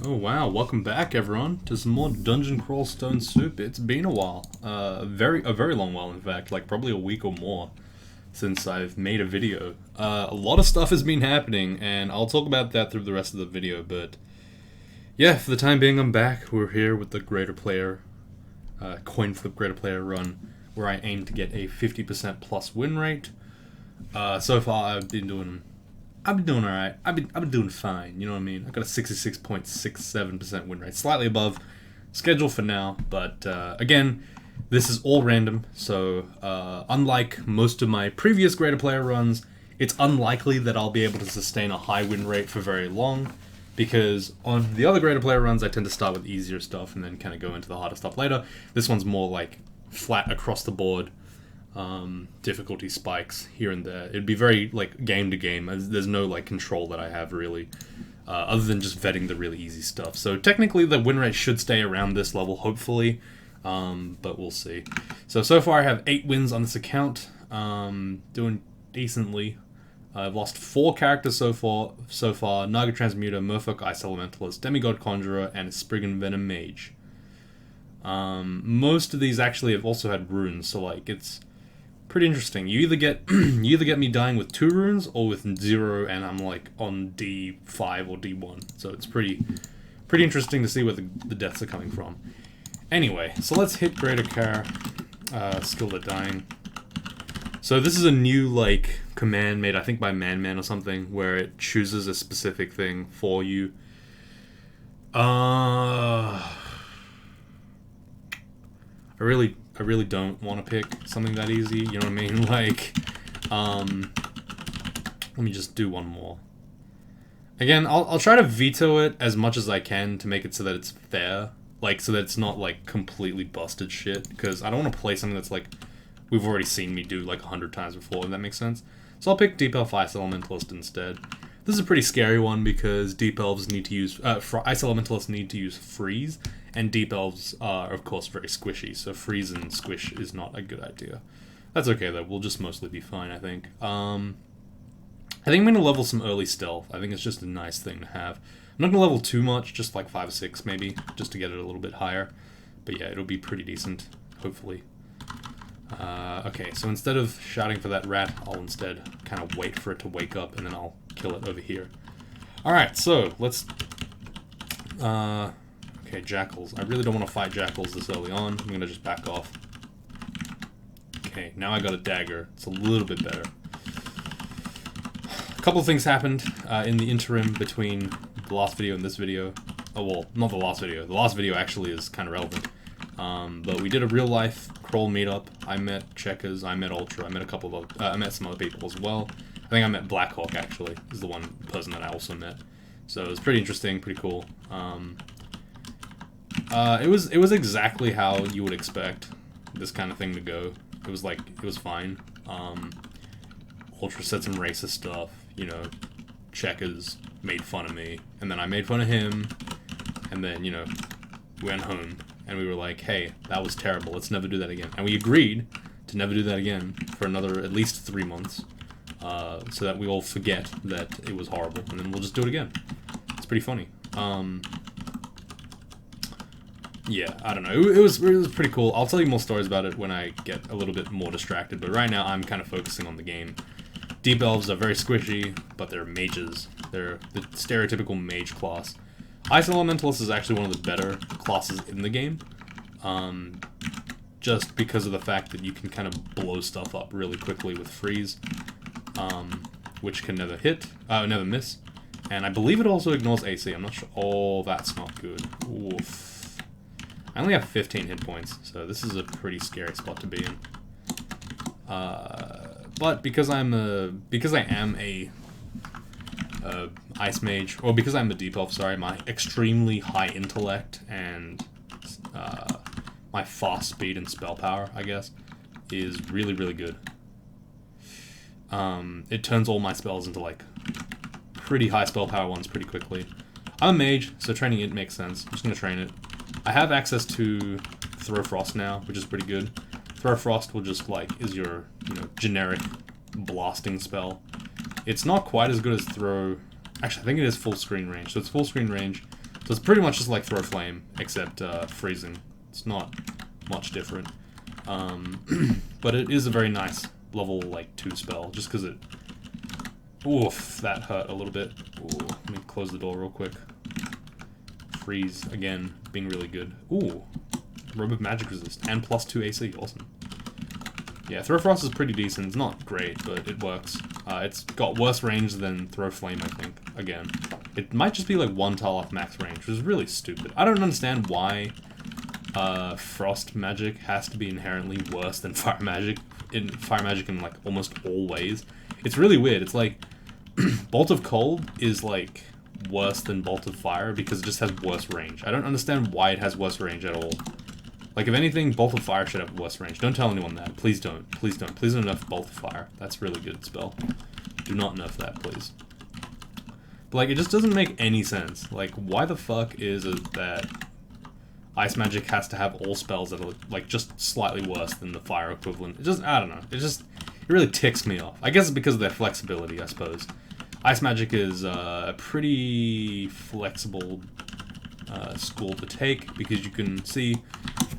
Oh wow, welcome back everyone to some more Dungeon Crawl Stone Soup. It's been a while. A very long while in fact, like probably a week or more since I've made a video. A lot of stuff has been happening and I'll talk about that through the rest of the video, but yeah, for the time being I'm back. We're here with the Greaterplayer, Coinflip Greaterplayer run, where I aim to get a 50% plus win rate. So far I've been doing alright. I've been doing fine, you know what I mean? I got a 66.67% win rate, slightly above schedule for now, but again, this is all random, so unlike most of my previous Greaterplayer runs, it's unlikely that I'll be able to sustain a high win rate for very long, because on the other Greaterplayer runs I tend to start with easier stuff and then kind of go into the harder stuff later. This one's more like flat across the board. Difficulty spikes here and there. It'd be very like game to game. There's no like control that I have really, other than just vetting the really easy stuff. So technically the win rate should stay around this level, hopefully, but we'll see. So far I have 8 wins on this account, doing decently. I've lost 4 characters so far: Naga Transmuter, Merfolk Ice Elementalist, Demigod Conjurer, and Spriggan Venom Mage. Most of these actually have also had runes, so like it's pretty interesting. You either get me dying with 2 runes or with 0, and I'm like on D5 or D1. So it's pretty interesting to see where the deaths are coming from. Anyway, so let's hit Greater Care, Skilled at Dying. So this is a new like command made, I think, by Man or something, where it chooses a specific thing for you. I really don't want to pick something that easy, you know what I mean? Like, let me just do one more. Again, I'll try to veto it as much as I can to make it so that it's fair. Like, so that it's not, like, completely busted shit. Because I don't want to play something that's, like, we've already seen me do, like, 100 times before, if that makes sense. So I'll pick Deep Elf Ice Elementalist instead. This is a pretty scary one because Deep Elves need to use, Ice Elementalists need to use Freeze, and Deep Elves are, of course, very squishy, so Freeze and Squish is not a good idea. That's okay, though. We'll just mostly be fine, I think. I think I'm going to level some early Stealth. I think it's just a nice thing to have. I'm not going to level too much, just like 5 or 6, maybe, just to get it a little bit higher. But yeah, it'll be pretty decent, hopefully. Okay, so instead of shouting for that rat, I'll instead kind of wait for it to wake up, and then I'll kill it over here. Alright, so let's... okay, Jackals. I really don't want to fight Jackals this early on. I'm going to just back off. Okay, now I got a dagger. It's a little bit better. A couple of things happened in the interim between the last video and this video. Oh, well, not the last video. The last video actually is kind of relevant. But we did a real-life crawl meetup. I met Checkers, I met Ultra, I met a couple of I met some other people as well. I think I met Blackhawk, actually, is the one person that I also met. So it was pretty interesting, pretty cool. It was exactly how you would expect this kind of thing to go. It was fine. Ultra said some racist stuff, you know, Checkers made fun of me, and then I made fun of him, and then, you know, we went home. And we were like, hey, that was terrible, let's never do that again. And we agreed to never do that again for another at least 3 months, so that we all forget that it was horrible, and then we'll just do it again. It's pretty funny. Yeah, I don't know, it was pretty cool. I'll tell you more stories about it when I get a little bit more distracted, but right now I'm kind of focusing on the game. Deep Elves are very squishy, but they're mages. They're the stereotypical mage class. Ice Elementalist is actually one of the better classes in the game, just because of the fact that you can kind of blow stuff up really quickly with Freeze, which can never never miss, and I believe it also ignores AC. I'm not sure. Oh, that's not good. Oof. I only have 15 hit points, so this is a pretty scary spot to be in. But because I am a Ice Mage, or because I'm a Deep Elf, sorry, my extremely high intellect and my fast speed and spell power, I guess, is really, really good. It turns all my spells into, like, pretty high spell power ones pretty quickly. I'm a mage, so training it makes sense. I'm just going to train it. I have access to Throw Frost now, which is pretty good. Throw Frost will just, like, is your, you know, generic blasting spell. It's not quite as good as Throw... Actually, I think it is full screen range. So it's full screen range, So it's pretty much just like Throw Flame, except freezing. It's not much different. But it is a very nice level, like, 2 spell, just because it... Oof, that hurt a little bit. Ooh, let me close the door real quick. Freeze, again, being really good. Ooh, Robe of Magic Resist, and +2 AC, awesome. Yeah, Throw Frost is pretty decent. It's not great, but it works. It's got worse range than Throw Flame, I think, again. It might just be like 1 tile off max range, which is really stupid. I don't understand why Frost Magic has to be inherently worse than Fire Magic in like almost all ways. It's really weird. It's like Bolt of Cold is like worse than Bolt of Fire because it just has worse range. I don't understand why it has worse range at all. Like, if anything, Bolt of Fire should have worse range. Don't tell anyone that. Please don't. Please don't. Please don't nerf Bolt of Fire. That's a really good spell. Do not nerf that, please. But, like, it just doesn't make any sense. Like, why the fuck is it that Ice Magic has to have all spells that are, like, just slightly worse than the Fire equivalent? It just, I don't know. It really ticks me off. I guess it's because of their flexibility, I suppose. Ice Magic is a pretty flexible school to take, because you can see,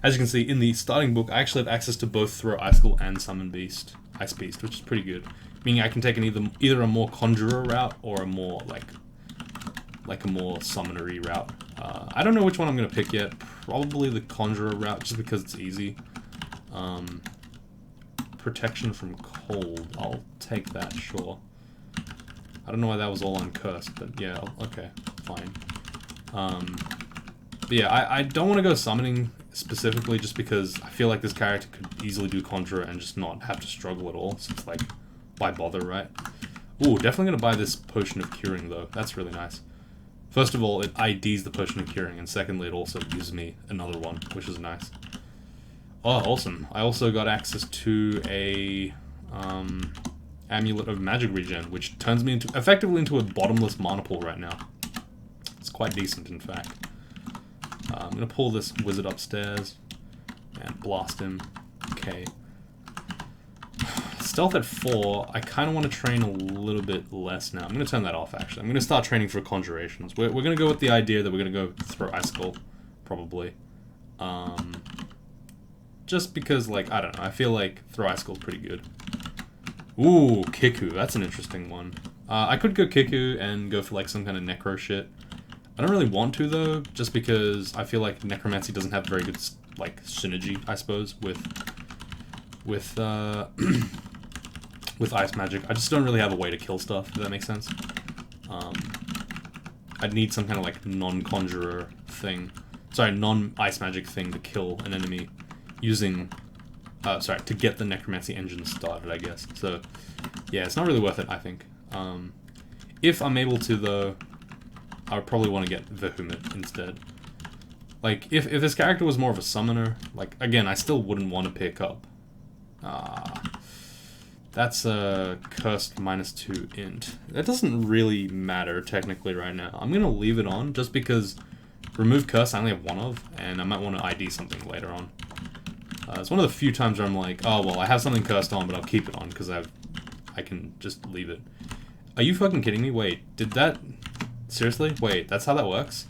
as you can see in the starting book, I actually have access to both Throw Icicle and Summon Beast, Ice Beast, which is pretty good. Meaning I can take either a more Conjurer route or a more like a more Summonery route. I don't know which one I'm gonna pick yet. Probably the Conjurer route, just because it's easy. Protection from cold, I'll take that, sure. I don't know why that was all uncursed, but yeah, okay, fine. But yeah, I don't want to go summoning specifically just because I feel like this character could easily do Conjurer and just not have to struggle at all, so it's like, why bother, right? Ooh, definitely gonna buy this Potion of Curing though, that's really nice. First of all, it IDs the Potion of Curing, and secondly, it also gives me another one, which is nice. Oh, awesome. I also got access to a Amulet of Magic Regen, which turns me effectively into a bottomless mana pool right now. It's quite decent, in fact. I'm gonna pull this wizard upstairs and blast him. Okay. Stealth at 4, I kind of want to train a little bit less now. I'm going to turn that off, actually. I'm going to start training for Conjurations. We're going to go with the idea that we're going to go Throw Icicle, probably. Just because, like, I don't know, I feel like Throw Icicle is pretty good. Ooh, Kiku, that's an interesting one. I could go Kiku and go for, like, some kind of Necro shit. I don't really want to, though, just because I feel like Necromancy doesn't have very good, like, synergy, I suppose, with Ice Magic. I just don't really have a way to kill stuff, if that makes sense. I'd need some kind of, like, non-Conjurer thing. Sorry, non-Ice Magic thing to kill an enemy using... sorry, to get the Necromancy engine started, I guess. So, yeah, it's not really worth it, I think. If I'm able to, though, I would probably want to get Vehement instead. Like, if this character was more of a summoner, like, again, I still wouldn't want to pick up. That's a cursed -2 int. That doesn't really matter, technically, right now. I'm gonna leave it on, just because remove curse I only have one of, and I might want to ID something later on. It's one of the few times where I'm like, oh, well, I have something cursed on, but I'll keep it on, because I can just leave it. Are you fucking kidding me? Wait, did that... Seriously? Wait, that's how that works?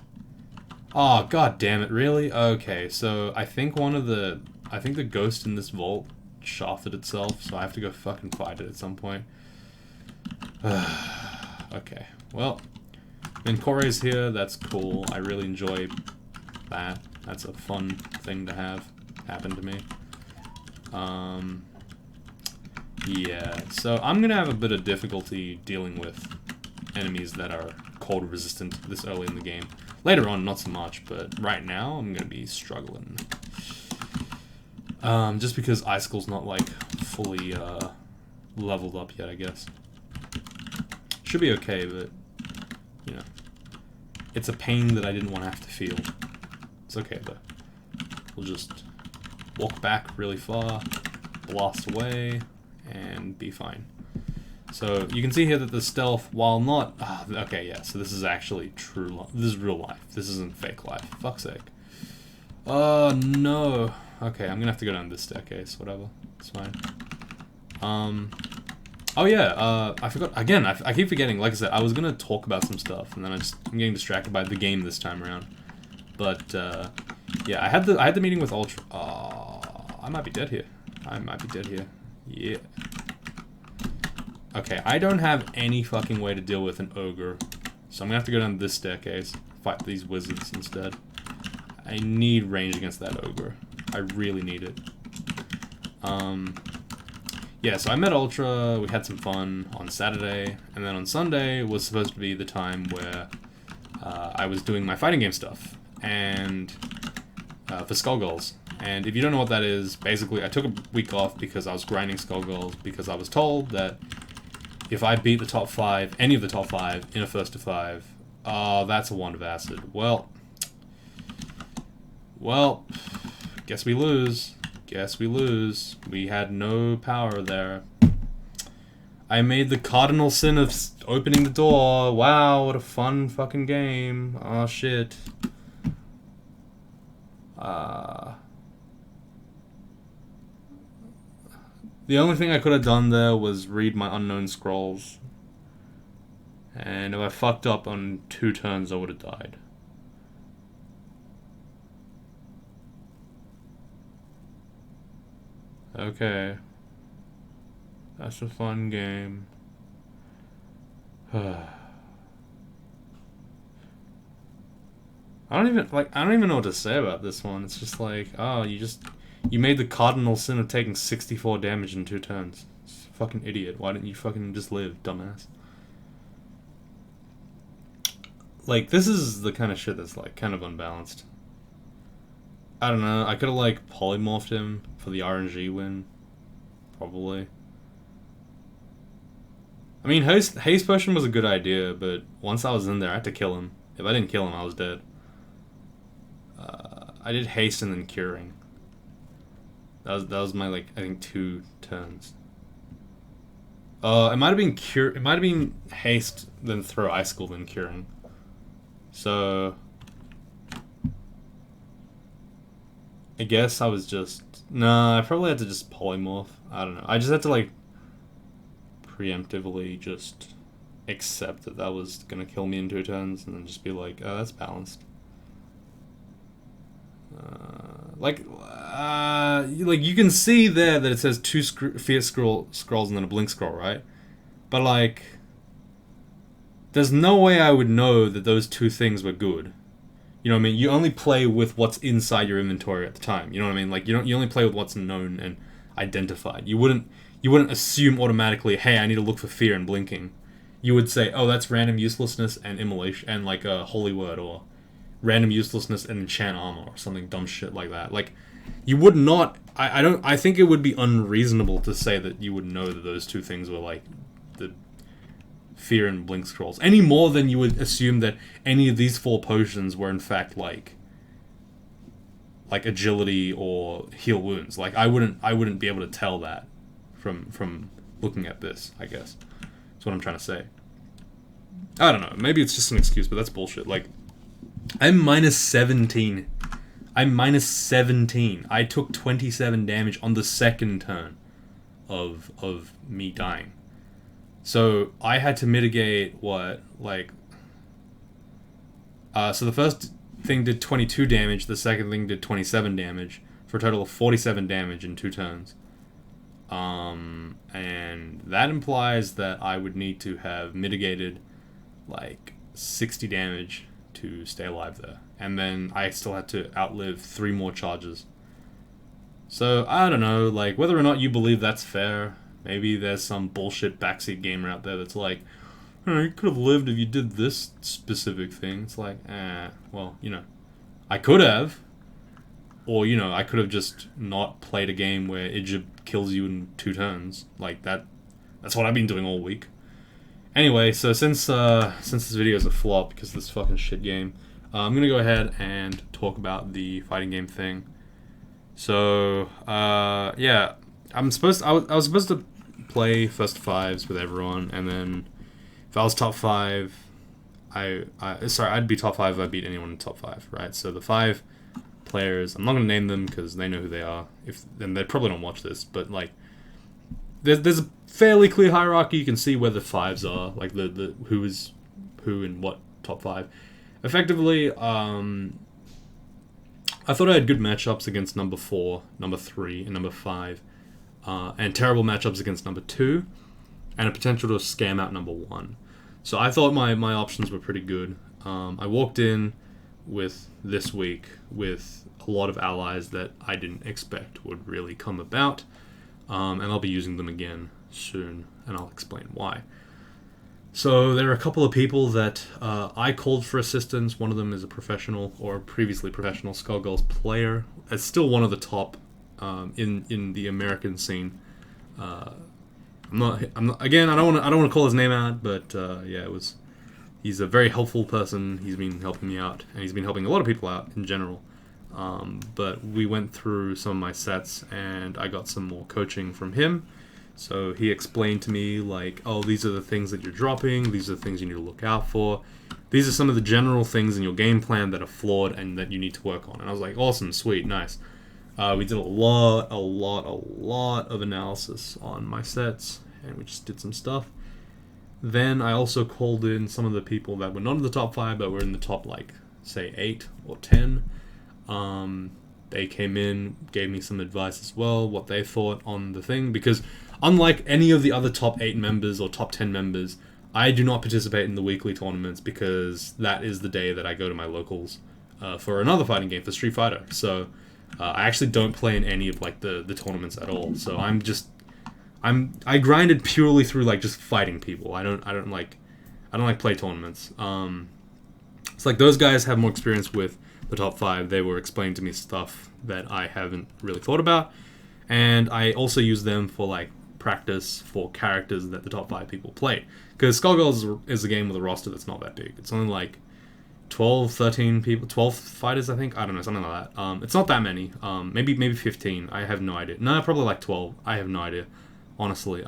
Oh, god damn it, really? Okay, so I think I think the ghost in this vault shafted itself, so I have to go fucking fight it at some point. Okay, well, Menkore's here, that's cool. I really enjoy that. That's a fun thing to have happen to me. Yeah, so I'm gonna have a bit of difficulty dealing with enemies that are cold resistant this early in the game. Later on, not so much, but right now, I'm gonna be struggling. Just because Icicle's not, like, fully, leveled up yet, I guess. Should be okay, but, you know. It's a pain that I didn't want to have to feel. It's okay, though. We'll just walk back really far, blast away, and be fine. So, you can see here that the stealth, while not... okay, yeah, so this is actually true this is real life. This isn't fake life. Fuck's sake. Oh, no. Okay, I'm gonna have to go down this staircase, whatever. It's fine. Oh yeah, I forgot again. I keep forgetting. Like I said, I was gonna talk about some stuff, and then I'm getting distracted by the game this time around. But yeah, I had the meeting with Ultra. I might be dead here. I might be dead here. Yeah. Okay, I don't have any fucking way to deal with an ogre, so I'm gonna have to go down this staircase, fight these wizards instead. I need range against that ogre. I really need it. Yeah, so I met Ultra, we had some fun on Saturday, and then on Sunday was supposed to be the time where I was doing my fighting game stuff, and for Skullgirls. And if you don't know what that is, basically I took a week off because I was grinding Skullgirls, because I was told that if I beat the top 5, any of the top 5, in a first to 5, that's a wand of acid. Well, guess we lose. Guess we lose. We had no power there. I made the cardinal sin of opening the door. Wow, what a fun fucking game. Oh shit. The only thing I could have done there was read my unknown scrolls. And if I fucked up on 2 turns, I would have died. Okay. That's a fun game. I don't even know what to say about this one. It's just like, oh, you made the cardinal sin of taking 64 damage in 2 turns. It's a fucking idiot. Why didn't you fucking just live, dumbass? Like, this is the kind of shit that's like kind of unbalanced. I don't know, I could have like polymorphed him for the RNG win. Probably. I mean, haste potion was a good idea, but once I was in there, I had to kill him. If I didn't kill him, I was dead. I did haste and then curing. That was my, like, I think 2 turns. It might have been it might have been haste, then throw icicle, then curing. So I guess I was just... Nah, I probably had to just polymorph. I don't know. I just had to, like, preemptively just accept that that was gonna kill me in 2 turns, and then just be like, oh, that's balanced. Like, you can see there that it says 2 fierce scrolls and then a blink scroll, right? But, like, there's no way I would know that those 2 things were good. You know what I mean? You only play with what's inside your inventory at the time. You know what I mean? Like, you only play with what's known and identified. You wouldn't assume automatically, hey, I need to look for fear and blinking. You would say, oh, that's random uselessness and immolation and like a holy word, or random uselessness and enchant armor, or something dumb shit like that. Like, you would not... I think it would be unreasonable to say that you would know that those 2 things were like the fear and blink scrolls, any more than you would assume that any of these 4 potions were in fact like agility or heal wounds. Like, I wouldn't be able to tell that from looking at this, I guess. That's what I'm trying to say. I don't know, maybe it's just an excuse, but that's bullshit. Like, I'm minus 17. I'm minus 17. I took 27 damage on the 2nd turn of me dying. So I had to mitigate what, like... so the first thing did 22 damage, the second thing did 27 damage, for a total of 47 damage in 2 turns. And that implies that I would need to have mitigated, like, 60 damage to stay alive there. And then I still had to outlive 3 more charges. So, I don't know, like, whether or not you believe that's fair... Maybe there's some bullshit backseat gamer out there that's like, oh, you could have lived if you did this specific thing. It's like, well, you know, I could have. Or, you know, I could have just not played a game where Idjib kills you in 2 turns. Like, that's what I've been doing all week. Anyway, so since this video is a flop because of this fucking shit game, I'm gonna go ahead and talk about the fighting game thing. So, yeah, I was supposed to play first 5s with everyone, and then if I was top 5, I'd be top 5 if I beat anyone in top 5, right? So the 5 players, I'm not gonna name them because they know who they are. And they probably don't watch this, but like, there's a fairly clear hierarchy. You can see where the fives are, like the who is who in what top five. Effectively, I thought I had good matchups against number 4, number 3, and number 5, and terrible matchups against number 2, and a potential to scam out number 1. So I thought my options were pretty good. I walked in with this week with a lot of allies that I didn't expect would really come about, and I'll be using them again soon, and I'll explain why. So there are a couple of people that I called for assistance. One of them is a professional, or previously professional, Skullgirls player. It's still one of the top in the American scene. I'm not. Again, I don't want to call his name out, but yeah, it was. He's a very helpful person. He's been helping me out, and he's been helping a lot of people out in general. But we went through some of my sets, and I got some more coaching from him. So he explained to me, like, oh, these are the things that you're dropping, these are the things you need to look out for, these are some of the general things in your game plan that are flawed and that you need to work on. And I was like, awesome, sweet, nice. We did a lot of analysis on my sets, and we just did some stuff. Then I also called in some of the people that were not in the top 5, but were in the top, like, say, 8 or 10. They came in, gave me some advice as well, what they thought on the thing, because unlike any of the other top 8 members or top 10 members, I do not participate in the weekly tournaments because that is the day that I go to my locals for another fighting game, for Street Fighter. So I actually don't play in any of like the tournaments at all. So I grinded purely through like just fighting people. I don't like play tournaments. It's like those guys have more experience with the top 5. They were explaining to me stuff that I haven't really thought about, and I also use them for like practice for characters that the top 5 people play. Because Skullgirls is a game with a roster that's not that big. It's only like 12, 13 people, 12 fighters, I think. I don't know, something like that. It's not that many. Maybe 15. I have no idea. No, probably like 12. I have no idea, honestly.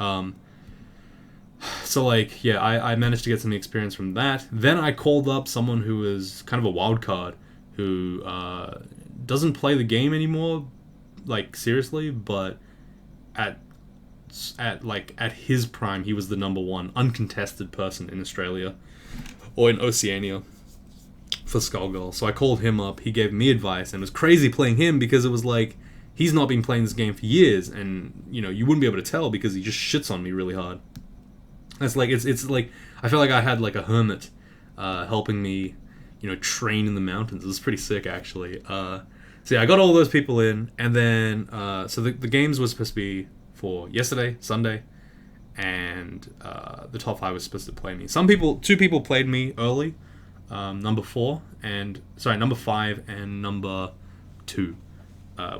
So like, yeah, I managed to get some experience from that. Then I called up someone who is kind of a wild card, who doesn't play the game anymore, like seriously, but at his prime, he was the number 1 uncontested person in Australia or in Oceania for Skullgirl. So I called him up. He gave me advice, and it was crazy playing him because it was like he's not been playing this game for years, and you know you wouldn't be able to tell because he just shits on me really hard. It's like it's like I feel like I had like a hermit helping me, you know, train in the mountains. It was pretty sick actually. So yeah, I got all those people in, and then so the games was supposed to be for yesterday, Sunday, and the top 5 was supposed to play me. 2 people played me early, number 5 and number 2.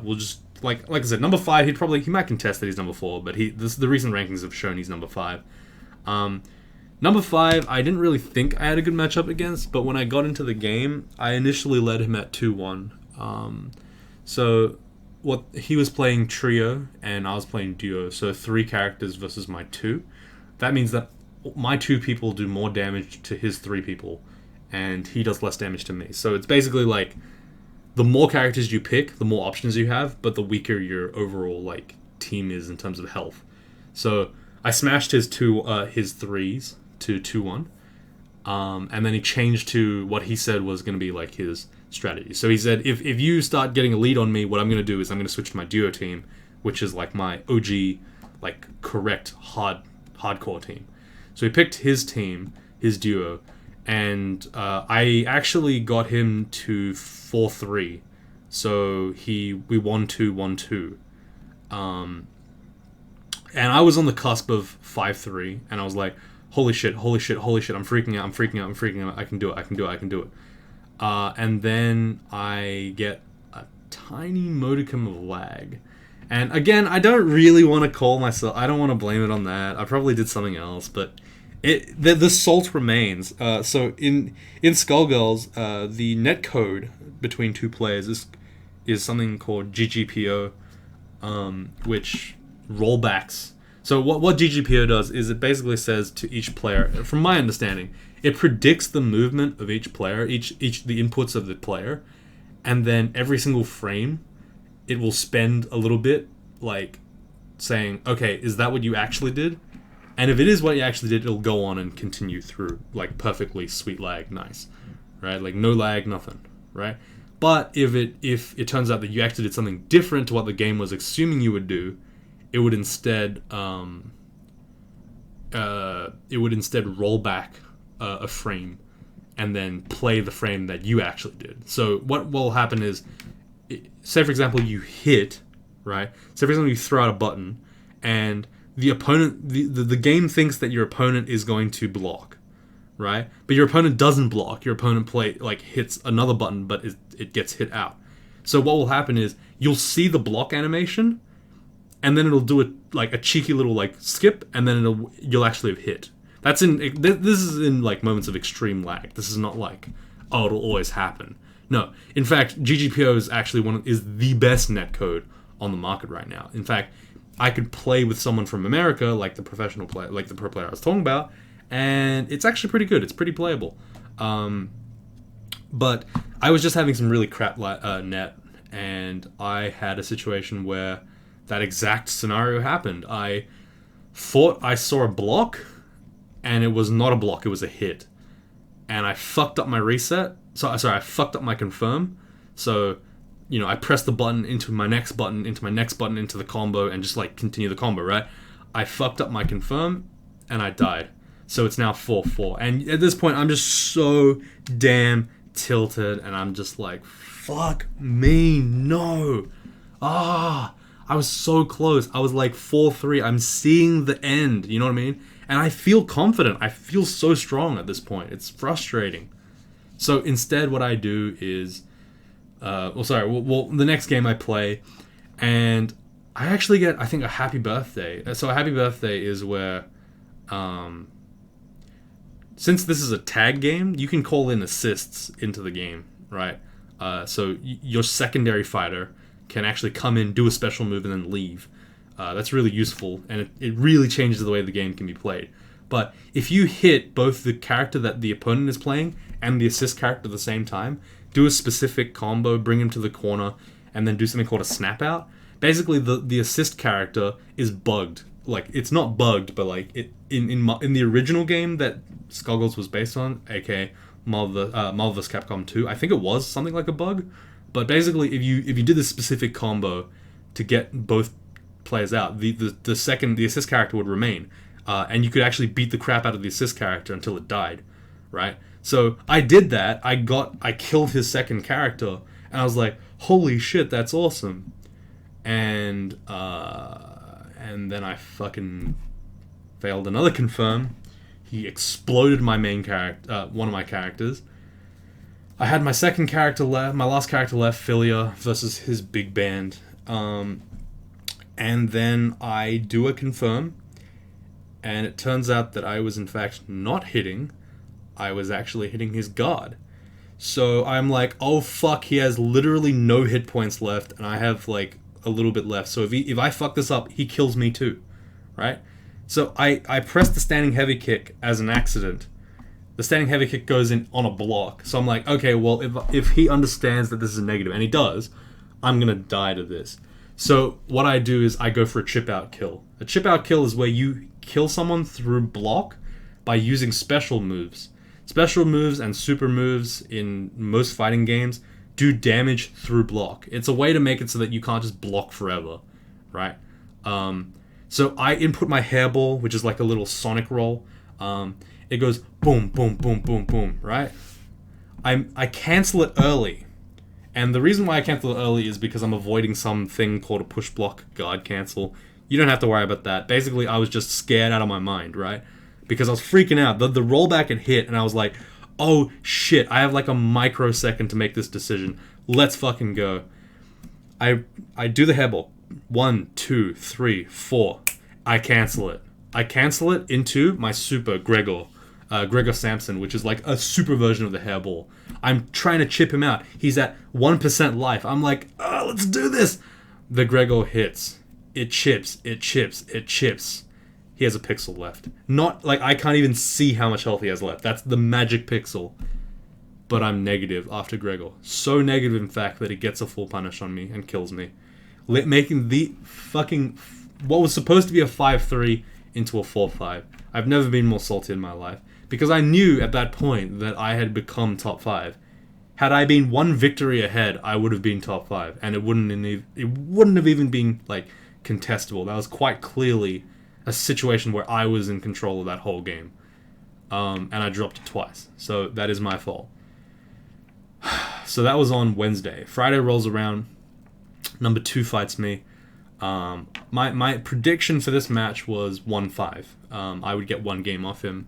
We'll just like I said, number 5 he might contest that he's number 4, but the recent rankings have shown he's number 5. Number 5, I didn't really think I had a good matchup against, but when I got into the game, I initially led him at 2-1. So what he was playing trio and I was playing duo, so 3 characters versus my 2. That means that my 2 people do more damage to his 3 people, and he does less damage to me. So it's basically like the more characters you pick, the more options you have, but the weaker your overall like team is in terms of health. So I smashed his 3s to 2-1, and then he changed to what he said was going to be like his strategy. So he said, if you start getting a lead on me, what I'm going to do is I'm going to switch to my duo team, which is like my OG, like correct hardcore team. So he picked his team, his duo, and I actually got him to 4-3. So we won 2-1-2. And I was on the cusp of 5-3, and I was like, holy shit, I'm freaking out, I can do it. And then I get a tiny modicum of lag. And again, I don't really want to call myself, I don't want to blame it on that. I probably did something else, but the salt remains. So in Skullgirls, the net code between 2 players is something called GGPO, which rollbacks. So what GGPO does is it basically says to each player, from my understanding, it predicts the movement of each player, the inputs of the player, and then every single frame, it will spend a little bit, like saying, okay, is that what you actually did? And if it is what you actually did, it'll go on and continue through, like, perfectly sweet lag, nice, right? Like, no lag, nothing, right? But if it turns out that you actually did something different to what the game was assuming you would do, it would instead roll back a frame and then play the frame that you actually did. So what will happen is, say for example you hit, right? Say for example you throw out a button, and the opponent, the game thinks that your opponent is going to block, right? But your opponent doesn't block. Your opponent hits another button, but it gets hit out. So what will happen is you'll see the block animation, and then it'll do a cheeky little skip, and then you'll actually have hit. This is in moments of extreme lag. This is not oh, it'll always happen. No, in fact, GGPO is actually is the best netcode on the market right now. In fact, I could play with someone from America, like the professional player, like the pro player I was talking about, and it's actually pretty good. It's pretty playable. But I was just having some really crap net, and I had a situation where that exact scenario happened. I thought I saw a block, and it was not a block, it was a hit. And I fucked up my reset. I fucked up my confirm. So, I pressed the button into my next button, into the combo, and just continue the combo, right? I fucked up my confirm, and I died. So it's now 4-4. And at this point, I'm just so damn tilted, and I'm just like, fuck me, no. I was so close. I was 4-3. I'm seeing the end, you know what I mean? And I feel confident. I feel so strong at this point. It's frustrating. So instead, what I do is, the next game I play, and I actually get, I think, a happy birthday. So a happy birthday is where, since this is a tag game, you can call in assists into the game, right? So your secondary fighter can actually come in, do a special move, and then leave. That's really useful, and it really changes the way the game can be played. But if you hit both the character that the opponent is playing and the assist character at the same time, do a specific combo, bring him to the corner, and then do something called a snap out, basically the assist character is bugged. It's not bugged, but in the original game that Skullgirls was based on, aka Marvel vs. Capcom 2, I think it was something like a bug. But basically, if you did this specific combo to get both players out, the assist character would remain, and you could actually beat the crap out of the assist character until it died, right? So I did that. I killed his second character, and I was like, holy shit, that's awesome. And then I fucking failed another confirm. He exploded my main character, one of my characters. I had my second character left, my last character left, Philia, versus his big band. And then I do a confirm, and it turns out that I was in fact not hitting. I was actually hitting his guard. So I'm like, oh fuck, he has literally no hit points left, and I have a little bit left. So if I fuck this up, he kills me too, right? So I pressed the standing heavy kick as an accident. The standing heavy kick goes in on a block. So I'm like, okay, well, if he understands that this is a negative, and he does, I'm gonna die to this. So what I do is I go for a chip out kill. A chip out kill is where you kill someone through block by using special moves. Special moves and super moves in most fighting games do damage through block. It's a way to make it so that you can't just block forever, right? So I input my hairball, which is like a little sonic roll. It goes boom, boom, boom, boom, boom, right? I cancel it early. And the reason why I cancel it early is because I'm avoiding something called a push block guard cancel. You don't have to worry about that. Basically, I was just scared out of my mind, right? Because I was freaking out. The rollback had hit, and I was like, oh shit, I have a microsecond to make this decision. Let's fucking go. I do the hairball. 1, 2, 3, 4. I cancel it. I cancel it into my super Gregor Samson, which is a super version of the hairball. I'm trying to chip him out. He's at 1% life. I'm like, oh, let's do this. The Gregor hits. It chips. It chips. It chips. He has a pixel left. Not, I can't even see how much health he has left. That's the magic pixel. But I'm negative after Gregor. So negative, in fact, that he gets a full punish on me and kills me. Making the fucking what was supposed to be a 5-3 into a 4-5. I've never been more salty in my life. Because I knew at that point that I had become top 5. Had I been one victory ahead, I would have been top 5. And it wouldn't have even been, like, contestable. That was quite clearly a situation where I was in control of that whole game. And I dropped it twice. So that is my fault. So that was on Wednesday. Friday rolls around. Number 2 fights me. My prediction for this match was 1-5. I would get 1 game off him.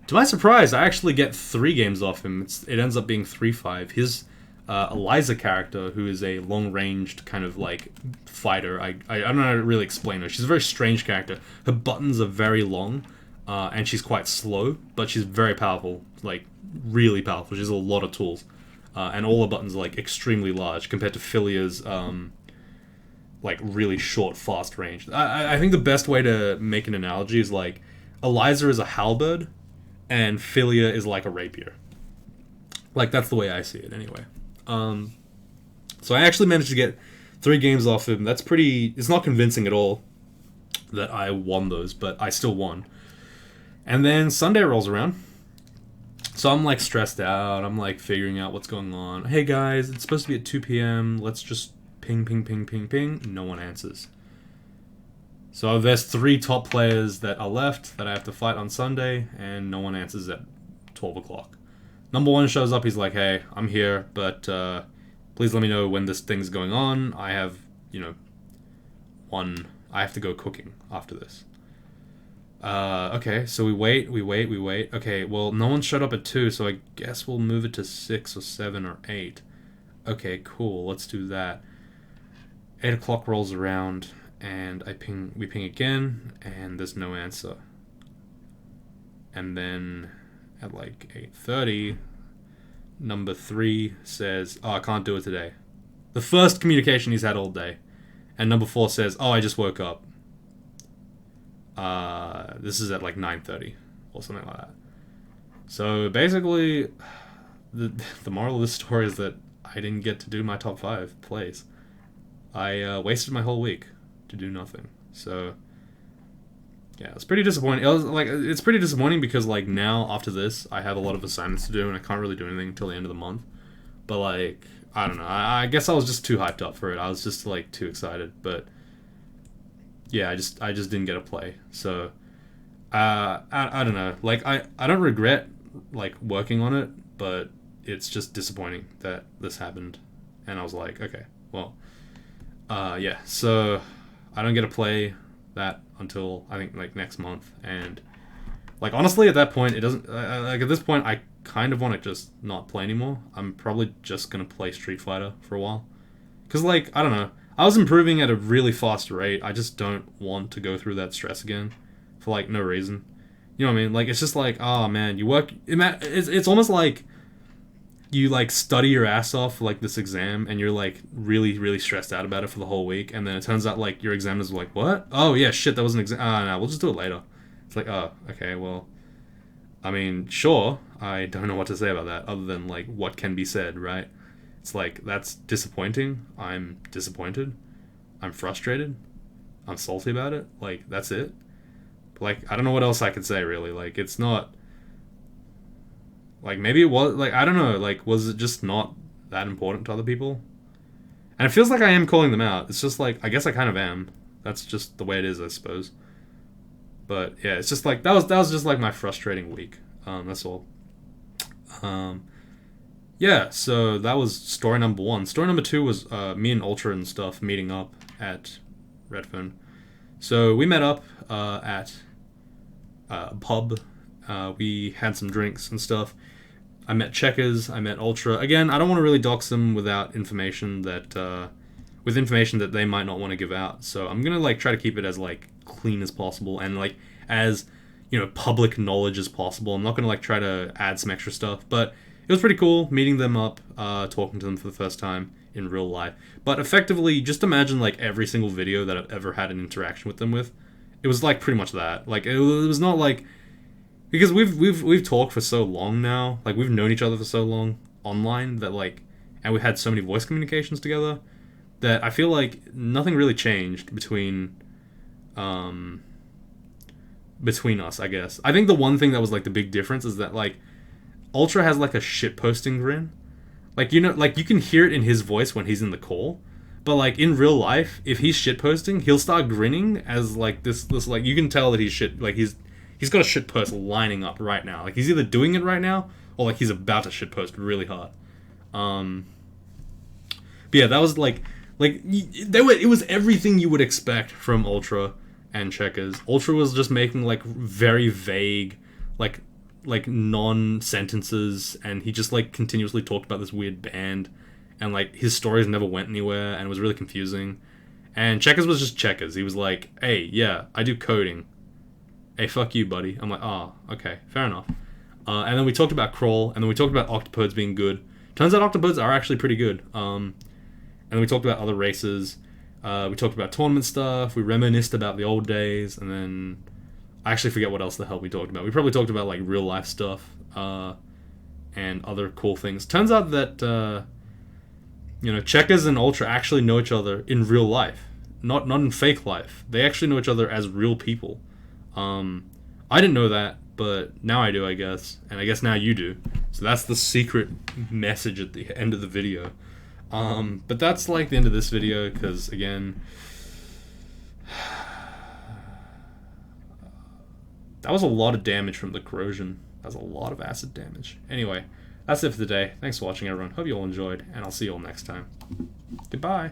To my surprise, I actually get 3 games off him. It ends up being 3-5. His Eliza character, who is a long-ranged kind of like fighter, I don't know how to really explain her. She's a very strange character. Her buttons are very long, and she's quite slow, but she's very powerful, like really powerful. She has a lot of tools, and all her buttons are like extremely large compared to Philia's like really short, fast range. I think the best way to make an analogy is like Eliza is a halberd, and Philia is like a rapier. Like, that's the way I see it, anyway. So I actually managed to get 3 games off him. That's pretty... It's not convincing at all that I won those, but I still won. And then Sunday rolls around. So I'm, like, stressed out. I'm, like, figuring out what's going on. Hey, guys, it's supposed to be at 2 p.m. Let's just ping, ping, ping, ping, ping. No one answers. So there's 3 top players that are left that I have to fight on Sunday, and no one answers at 12 o'clock. Number 1 shows up, he's like, hey, I'm here, but please let me know when this thing's going on. I have, I have to go cooking after this. Okay, so we wait. Okay, well, no one showed up at 2, so I guess we'll move it to 6 or 7 or 8. Okay, cool, let's do that. 8 o'clock rolls around, and we ping again, and there's no answer. And then at like 8:30, number 3 says, oh, I can't do it today. The first communication he's had all day. And number 4 says, oh, I just woke up. This is at like 9:30 or something like that. So basically, the moral of this story is that I didn't get to do my top 5 plays. I wasted my whole week to do nothing. So yeah, it's pretty disappointing. It's pretty disappointing because like now after this, I have a lot of assignments to do and I can't really do anything until the end of the month. But like, I don't know. I guess I was just too hyped up for it. I was just like too excited. But yeah, I just didn't get a play. So I don't know. Like I don't regret like working on it, but it's just disappointing that this happened. And I was like, okay, well, yeah. So I don't get to play that until I think like next month, and like honestly at that point it doesn't like at this point I kind of want to just not play anymore. I'm probably just gonna play Street Fighter for a while because like I don't know, I was improving at a really fast rate. I just don't want to go through that stress again for like no reason, you know what I mean? Like it's just like, oh man, you work, it's almost like you like study your ass off for like this exam and you're like really, really stressed out about it for the whole week, and then it turns out like your examiners were like, what? Oh yeah, shit, that was an exam. No, we'll just do it later. It's like, oh, okay, well, I mean, sure, I don't know what to say about that other than like what can be said, right? It's like, that's disappointing. I'm disappointed. I'm frustrated. I'm salty about it. Like, that's it. Like, I don't know what else I could say, really. Like, it's not... Like, maybe it was... Like, I don't know. Like, was it just not that important to other people? And it feels like I am calling them out. It's just like, I guess I kind of am. That's just the way it is, I suppose. But, yeah, it's just like... That was just, like, my frustrating week. That's all. Yeah, so that was story number 1. Story number 2 was me and Ultra and stuff meeting up at Redfern. So we met up at a pub. We had some drinks and stuff. I met Checkers. I met Ultra. Again, I don't want to really dox them without information that with information that they might not want to give out. So I'm gonna like try to keep it as like clean as possible and like as public knowledge as possible. I'm not gonna like try to add some extra stuff, but it was pretty cool meeting them up, talking to them for the first time in real life. But effectively, just imagine like every single video that I've ever had an interaction with them with. It was like pretty much that. Like it was not like, because we've talked for so long now. Like we've known each other for so long online that like, and we had so many voice communications together that I feel like nothing really changed between between us, I guess. I think the one thing that was like the big difference is that like Ultra has like a shit posting grin. Like, you know, like you can hear it in his voice when he's in the call. But like in real life, if he's shit posting, he'll start grinning as like this like you can tell that he's shit, like he's got a shit post lining up right now. Like he's either doing it right now or like he's about to shit post really hard. But yeah, that was like it was everything you would expect from Ultra and Checkers. Ultra was just making like very vague, like non-sentences, and he just like continuously talked about this weird band, and like his stories never went anywhere, and it was really confusing. And Checkers was just Checkers. He was like, "Hey, yeah, I do coding. Hey, fuck you, buddy." I'm like, "Oh, okay, fair enough." And then we talked about Crawl, and then we talked about Octopodes being good. Turns out Octopodes are actually pretty good. And then we talked about other races. We talked about tournament stuff. We reminisced about the old days, and then I actually forget what else the hell we talked about. We probably talked about like real life stuff and other cool things. Turns out that Checkers and Ultra actually know each other in real life, not in fake life. They actually know each other as real people. I didn't know that, but now I do, I guess, and I guess now you do. So that's the secret message at the end of the video. But that's like the end of this video, because again, that was a lot of damage from the corrosion. That was a lot of acid damage. Anyway, that's it for today. Thanks for watching, everyone. Hope you all enjoyed, and I'll see you all next time. Goodbye.